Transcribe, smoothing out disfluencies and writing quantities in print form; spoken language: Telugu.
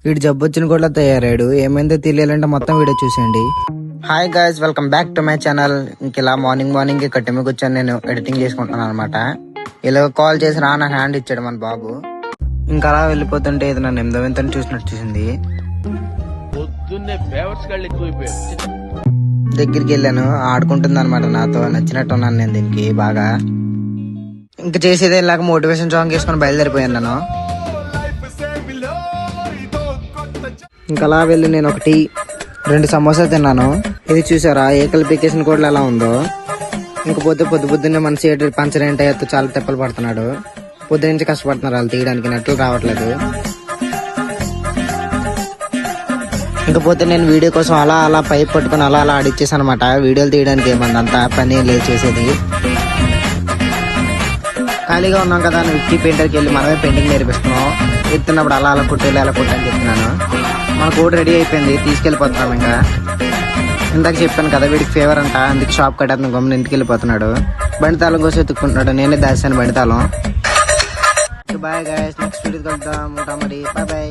వీడు జబ్బొచ్చిన కూడా తయారాడు. ఏమైందో తెలియాలంటే మొత్తం వీడియో చూసేయండి. Hi guys, welcome back to my channel. ఇంక మార్నింగ్ కట్టెమి కూర్చొని నేను ఎడిటింగ్ చేసుకుంటున్నాను అనమాట. ఇలా కాల్ చేసి రా నా హ్యాండ్ ఇచ్చాడు మన బాబు. ఇంకా అలా వెళ్ళిపోతుంటే ఇది నన్ను ఎంతో చూసినట్టు చూసింది. దగ్గరికి వెళ్ళాను, ఆడుకుంటుంది అనమాట నాతో. నచ్చినట్టు ఉన్నాను నేను దీనికి బాగా. ఇంకా చేసేది ఇలాగ మోటివేషన్ సాంగ్ వేసుకొని బయలుదేరిపోయాను నేను. ఇంకా అలా వెళ్ళి నేను 2 సమోసా తిన్నాను. ఇది చూసారా ఏకల్పికేషన్ కూడా ఎలా ఉందో. ఇంకపోతే పొద్దున్నే మన సీట్ పంచర్ ఏంటో చాలా తెప్పలు పడుతున్నాడు. పొద్దు నుంచి కష్టపడుతున్నారు వాళ్ళు తీయడానికి, నెట్లు రావట్లేదు. ఇంకపోతే నేను వీడియో కోసం అలా పైప్ పట్టుకుని అలా ఆడిచ్చేసాను అనమాట. వీడియోలు తీయడానికి ఏమన్నా అంత పని లేదు చేసేది. ఖాళీగా ఉన్నాం కదా, విక్కీ పెయింటర్కి వెళ్ళి మనమే పెయింటింగ్ నేర్పిస్తున్నాం. ఎత్తున్నప్పుడు అలా కుట్టి అని చెప్తున్నాను. మన కోడ్ రెడీ అయిపోయింది, తీసుకెళ్ళిపోతున్నాం. ఇంకా ఇందాక చెప్పాను కదా వీడికి ఫేవర్ అంట, అందుకే షాప్ కట్టేస్తాను గమ్మున ఇంటికి వెళ్ళిపోతున్నాడు. బండి తాళం కోసం ఎత్తుక్కుంటున్నాడు. నేనే దాచాను బండి తాళం. బాయ్ గైస్, నెక్స్ట్ వీడియో కలుద్దాం. ఉంటాం మరి, బాయ్.